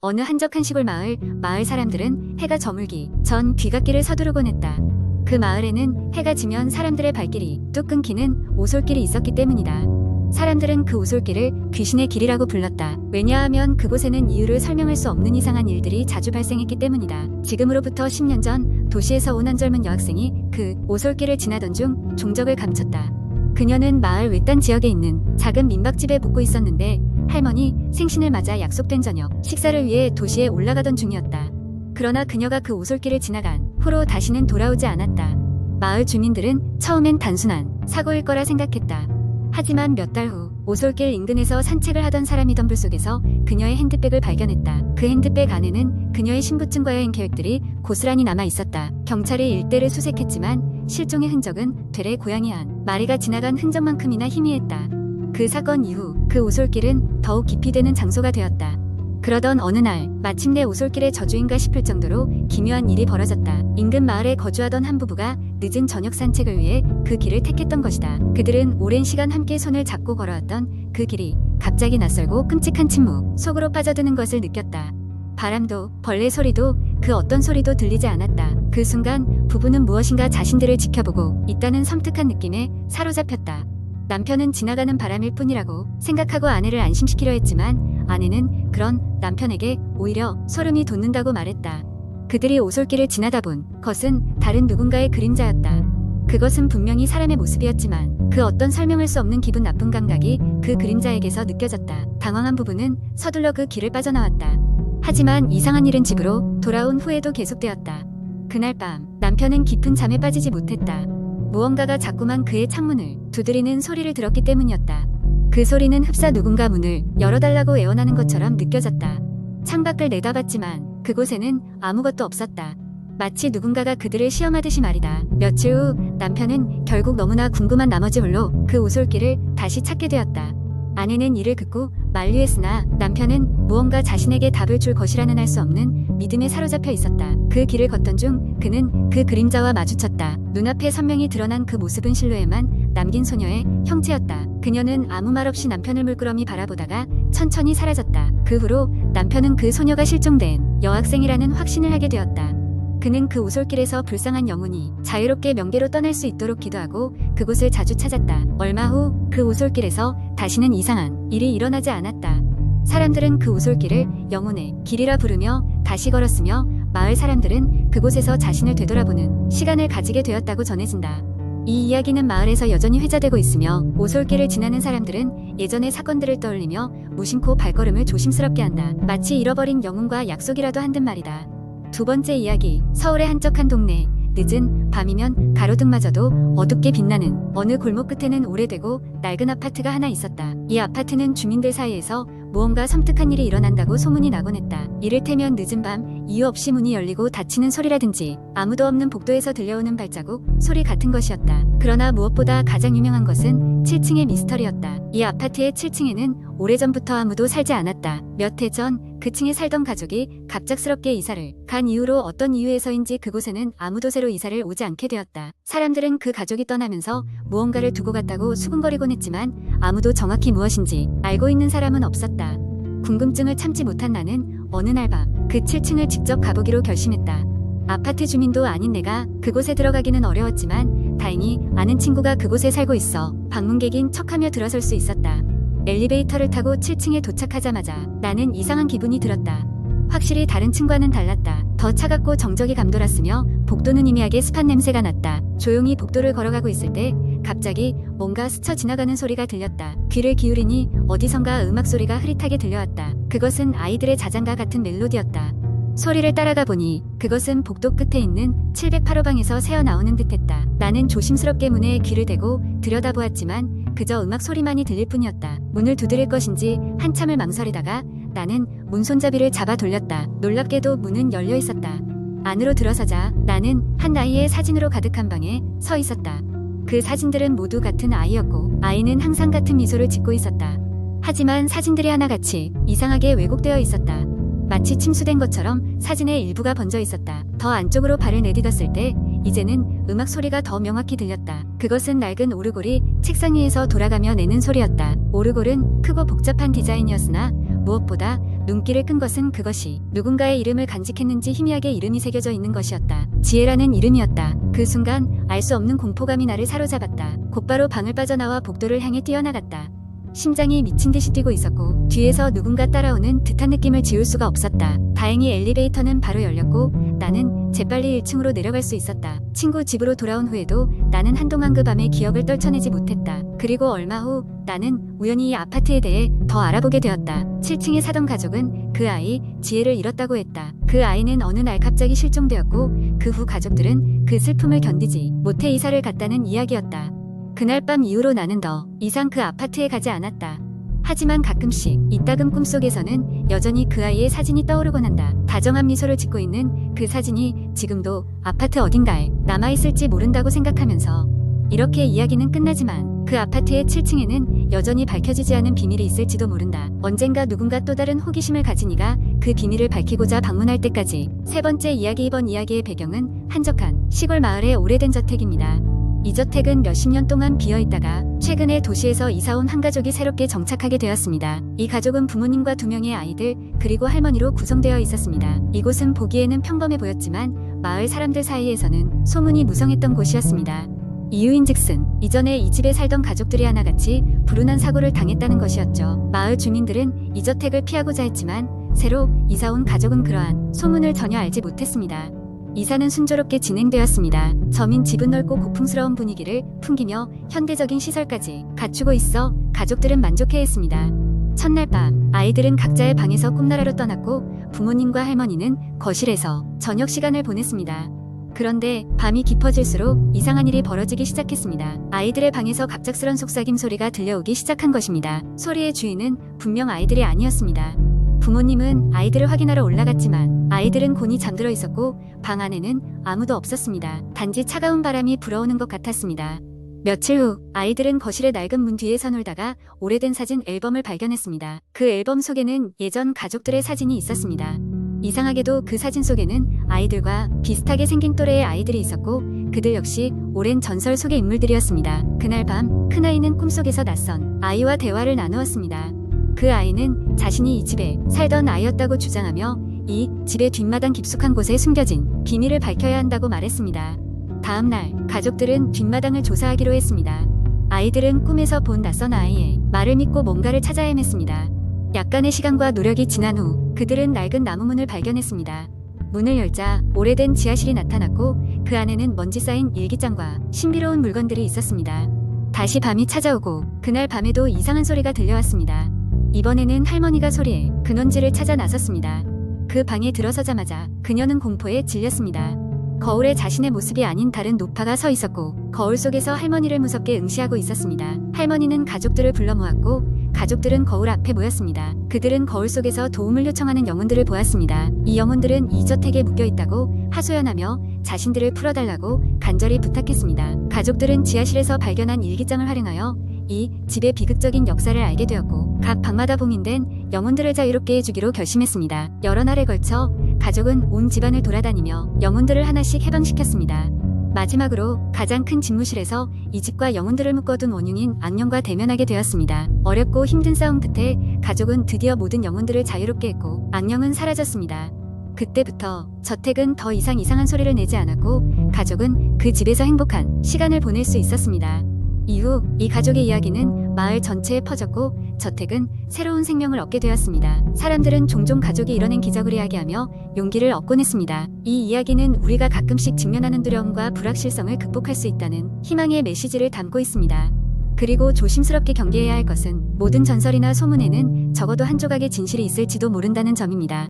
어느 한적한 시골 마을 사람들은 해가 저물기 전 귀갓길을 서두르곤 했다. 그 마을에는 해가 지면 사람들의 발길이 뚝 끊기는 오솔길이 있었기 때문이다. 사람들은 그 오솔길을 귀신의 길이라고 불렀다. 왜냐하면 그곳에는 이유를 설명할 수 없는 이상한 일들이 자주 발생했기 때문이다. 지금으로부터 10년 전 도시에서 온 한 젊은 여학생이 그 오솔길을 지나던 중 종적을 감췄다. 그녀는 마을 외딴 지역에 있는 작은 민박집에 묵고 있었는데 할머니 생신을 맞아 약속된 저녁 식사를 위해 도시에 올라가던 중이었다. 그러나 그녀가 그 오솔길을 지나간 후로 다시는 돌아오지 않았다. 마을 주민들은 처음엔 단순한 사고일 거라 생각했다. 하지만 몇 달 후 오솔길 인근에서 산책을 하던 사람이 덤불 속에서 그녀의 핸드백을 발견했다. 그 핸드백 안에는 그녀의 신분증과 여행 계획들이 고스란히 남아 있었다. 경찰이 일대를 수색했지만 실종의 흔적은 되레 고양이 한 마리가 지나간 흔적만큼이나 희미했다. 그 사건 이후 그 오솔길은 더욱 깊이 되는 장소가 되었다. 그러던 어느 날 마침내 오솔길의 저주인가 싶을 정도로 기묘한 일이 벌어졌다. 인근 마을에 거주하던 한 부부가 늦은 저녁 산책을 위해 그 길을 택했던 것이다. 그들은 오랜 시간 함께 손을 잡고 걸어왔던 그 길이 갑자기 낯설고 끔찍한 침묵 속으로 빠져드는 것을 느꼈다. 바람도 벌레 소리도 그 어떤 소리도 들리지 않았다. 그 순간 부부는 무엇인가 자신들을 지켜보고 있다는 섬뜩한 느낌에 사로잡혔다. 남편은 지나가는 바람일 뿐이라고 생각하고 아내를 안심시키려 했지만 아내는 그런 남편에게 오히려 소름이 돋는다고 말했다. 그들이 오솔길을 지나다 본 것은 다른 누군가의 그림자였다. 그것은 분명히 사람의 모습이었지만 그 어떤 설명할 수 없는 기분 나쁜 감각이 그 그림자에게서 느껴졌다. 당황한 부부는 서둘러 그 길을 빠져나왔다. 하지만 이상한 일은 집으로 돌아온 후에도 계속되었다. 그날 밤 남편은 깊은 잠에 빠지지 못했다. 무언가가 자꾸만 그의 창문을 두드리는 소리를 들었기 때문이었다. 그 소리는 흡사 누군가 문을 열어달라고 애원하는 것처럼 느껴졌다. 창밖을 내다봤지만 그곳에는 아무것도 없었다. 마치 누군가가 그들을 시험하듯이 말이다. 며칠 후 남편은 결국 너무나 궁금한 나머지 홀로 그 오솔길을 다시 찾게 되었다. 아내는 이를 듣고 만류했으나 남편은 무언가 자신에게 답을 줄 것이라는 알 수 없는 믿음에 사로잡혀 있었다. 그 길을 걷던 중 그는 그 그림자와 마주쳤다. 눈앞에 선명히 드러난 그 모습은 실루엣만 남긴 소녀의 형체였다. 그녀는 아무 말 없이 남편을 물끄러미 바라보다가 천천히 사라졌다. 그 후로 남편은 그 소녀가 실종된 여학생이라는 확신을 하게 되었다. 그는 그 오솔길에서 불쌍한 영혼이 자유롭게 명계로 떠날 수 있도록 기도하고 그곳을 자주 찾았다. 얼마 후 그 오솔길에서 다시는 이상한 일이 일어나지 않았다. 사람들은 그 오솔길을 영혼의 길이라 부르며 다시 걸었으며 마을 사람들은 그곳에서 자신을 되돌아보는 시간을 가지게 되었다고 전해진다. 이 이야기는 마을에서 여전히 회자되고 있으며 오솔길을 지나는 사람들은 예전의 사건들을 떠올리며 무심코 발걸음을 조심스럽게 한다. 마치 잃어버린 영혼과 약속이라도 한 듯 말이다. 두 번째 이야기, 서울의 한적한 동네. 늦은 밤이면 가로등마저도 어둡게 빛나는 어느 골목 끝에는 오래되고 낡은 아파트가 하나 있었다. 이 아파트는 주민들 사이에서 무언가 섬뜩한 일이 일어난다고 소문이 나곤 했다. 이를테면 늦은 밤 이유 없이 문이 열리고 닫히는 소리라든지 아무도 없는 복도에서 들려오는 발자국 소리 같은 것이었다. 그러나 무엇보다 가장 유명한 것은 7층의 미스터리였다. 이 아파트의 7층에는 오래전부터 아무도 살지 않았다. 몇 해 전 그 층에 살던 가족이 갑작스럽게 이사를 간 이후로 어떤 이유에서인지 그곳에는 아무도 새로 이사를 오지 않게 되었다. 사람들은 그 가족이 떠나면서 무언가를 두고 갔다고 수군거리곤 했지만 아무도 정확히 무엇인지 알고 있는 사람은 없었다. 궁금증을 참지 못한 나는 어느 날 밤 그 7층을 직접 가보기로 결심했다. 아파트 주민도 아닌 내가 그곳에 들어가기는 어려웠지만 다행히 아는 친구가 그곳에 살고 있어 방문객인 척하며 들어설 수 있었다. 엘리베이터를 타고 7층에 도착하자마자 나는 이상한 기분이 들었다. 확실히 다른 층과는 달랐다. 더 차갑고 정적이 감돌았으며 복도는 희미하게 습한 냄새가 났다. 조용히 복도를 걸어가고 있을 때 갑자기 뭔가 스쳐 지나가는 소리가 들렸다. 귀를 기울이니 어디선가 음악 소리가 흐릿하게 들려왔다. 그것은 아이들의 자장가 같은 멜로디였다. 소리를 따라가 보니 그것은 복도 끝에 있는 708호방에서 새어나오는 듯했다. 나는 조심스럽게 문에 귀를 대고 들여다보았지만 그저 음악 소리만이 들릴 뿐이었다. 문을 두드릴 것인지 한참을 망설이다가 나는 문 손잡이를 잡아 돌렸다. 놀랍게도 문은 열려 있었다. 안으로 들어서자 나는 한 아이의 사진으로 가득한 방에 서 있었다. 그 사진들은 모두 같은 아이였고 아이는 항상 같은 미소를 짓고 있었다. 하지만 사진들이 하나같이 이상하게 왜곡되어 있었다. 마치 침수된 것처럼 사진의 일부가 번져 있었다. 더 안쪽으로 발을 내딛었을 때 이제는 음악 소리가 더 명확히 들렸다. 그것은 낡은 오르골이 책상 위에서 돌아가며 내는 소리였다. 오르골은 크고 복잡한 디자인이었으나 무엇보다 눈길을 끈 것은 그것이 누군가의 이름을 간직했는지 희미하게 이름이 새겨져 있는 것이었다. 지혜라는 이름이었다. 그 순간 알 수 없는 공포감이 나를 사로잡았다. 곧바로 방을 빠져나와 복도를 향해 뛰어나갔다. 심장이 미친 듯이 뛰고 있었고 뒤에서 누군가 따라오는 듯한 느낌을 지울 수가 없었다. 다행히 엘리베이터는 바로 열렸고 나는 재빨리 1층으로 내려갈 수 있었다. 친구 집으로 돌아온 후에도 나는 한동안 그 밤의 기억을 떨쳐내지 못했다. 그리고 얼마 후 나는 우연히 이 아파트에 대해 더 알아보게 되었다. 7층에 사던 가족은 그 아이 지혜를 잃었다고 했다. 그 아이는 어느 날 갑자기 실종되었고 그 후 가족들은 그 슬픔을 견디지 못해 이사를 갔다는 이야기였다. 그날 밤 이후로 나는 더 이상 그 아파트에 가지 않았다. 하지만 가끔씩 이따금 꿈속에서는 여전히 그 아이의 사진이 떠오르곤 한다. 다정한 미소를 짓고 있는 그 사진이 지금도 아파트 어딘가에 남아있을지 모른다고 생각하면서 이렇게 이야기는 끝나지만 그 아파트의 7층에는 여전히 밝혀지지 않은 비밀이 있을지도 모른다. 언젠가 누군가 또 다른 호기심을 가진 이가 그 비밀을 밝히고자 방문할 때까지. 세 번째 이야기. 이번 이야기의 배경은 한적한 시골 마을의 오래된 저택입니다. 이 저택은 몇십 년 동안 비어있다가 최근에 도시에서 이사온 한 가족이 새롭게 정착하게 되었습니다. 이 가족은 부모님과 2명의 아이들 그리고 할머니로 구성되어 있었습니다. 이곳은 보기에는 평범해 보였지만 마을 사람들 사이에서는 소문이 무성했던 곳이었습니다. 이유인즉슨 이전에 이 집에 살던 가족들이 하나같이 불운한 사고를 당했다는 것이었죠. 마을 주민들은 이 저택을 피하고자 했지만 새로 이사온 가족은 그러한 소문을 전혀 알지 못했습니다. 이사는 순조롭게 진행되었습니다. 저민 집은 넓고 고풍스러운 분위기를 풍기며 현대적인 시설까지 갖추고 있어 가족들은 만족해했습니다. 첫날 밤 아이들은 각자의 방에서 꿈나라로 떠났고 부모님과 할머니는 거실에서 저녁 시간을 보냈습니다. 그런데 밤이 깊어질수록 이상한 일이 벌어지기 시작했습니다. 아이들의 방에서 갑작스런 속삭임 소리가 들려오기 시작한 것입니다. 소리의 주인은 분명 아이들이 아니었습니다. 부모님은 아이들을 확인하러 올라갔지만 아이들은 곤히 잠들어 있었고 방 안에는 아무도 없었습니다. 단지 차가운 바람이 불어오는 것 같았습니다. 며칠 후 아이들은 거실의 낡은 문 뒤에서 놀다가 오래된 사진 앨범을 발견했습니다. 그 앨범 속에는 예전 가족들의 사진이 있었습니다. 이상하게도 그 사진 속에는 아이들과 비슷하게 생긴 또래의 아이들이 있었고 그들 역시 오랜 전설 속의 인물들이었습니다. 그날 밤 큰아이는 꿈속에서 낯선 아이와 대화를 나누었습니다. 그 아이는 자신이 이 집에 살던 아이였다고 주장하며 이 집의 뒷마당 깊숙한 곳에 숨겨진 비밀을 밝혀야 한다고 말했습니다. 다음 날 가족들은 뒷마당을 조사하기로 했습니다. 아이들은 꿈에서 본 낯선 아이의 말을 믿고 뭔가를 찾아 헤맸습니다. 약간의 시간과 노력이 지난 후 그들은 낡은 나무문을 발견했습니다. 문을 열자 오래된 지하실이 나타났고 그 안에는 먼지 쌓인 일기장과 신비로운 물건들이 있었습니다. 다시 밤이 찾아오고 그날 밤에도 이상한 소리가 들려왔습니다. 이번에는 할머니가 소리의 근원지를 찾아 나섰습니다. 그 방에 들어서자마자 그녀는 공포에 질렸습니다. 거울에 자신의 모습이 아닌 다른 노파가 서 있었고 거울 속에서 할머니를 무섭게 응시하고 있었습니다. 할머니는 가족들을 불러 모았고 가족들은 거울 앞에 모였습니다. 그들은 거울 속에서 도움을 요청하는 영혼들을 보았습니다. 이 영혼들은 이 저택에 묶여있다고 하소연하며 자신들을 풀어달라고 간절히 부탁했습니다. 가족들은 지하실에서 발견한 일기장을 활용하여 이 집의 비극적인 역사를 알게 되었고 각 방마다 봉인된 영혼들을 자유롭게 해주기로 결심했습니다. 여러 날에 걸쳐 가족은 온 집안을 돌아다니며 영혼들을 하나씩 해방시켰습니다. 마지막으로 가장 큰 집무실에서 이 집과 영혼들을 묶어둔 원흉인 악령과 대면하게 되었습니다. 어렵고 힘든 싸움 끝에 가족은 드디어 모든 영혼들을 자유롭게 했고 악령은 사라졌습니다. 그때부터 저택은 더 이상 이상한 소리를 내지 않았고 가족은 그 집에서 행복한 시간을 보낼 수 있었습니다. 이후 이 가족의 이야기는 마을 전체에 퍼졌고 저택은 새로운 생명을 얻게 되었습니다. 사람들은 종종 가족이 이뤄낸 기적을 이야기하며 용기를 얻곤 했습니다. 이 이야기는 우리가 가끔씩 직면하는 두려움과 불확실성을 극복할 수 있다는 희망의 메시지를 담고 있습니다. 그리고 조심스럽게 경계해야 할 것은 모든 전설이나 소문에는 적어도 한 조각의 진실이 있을지도 모른다는 점입니다.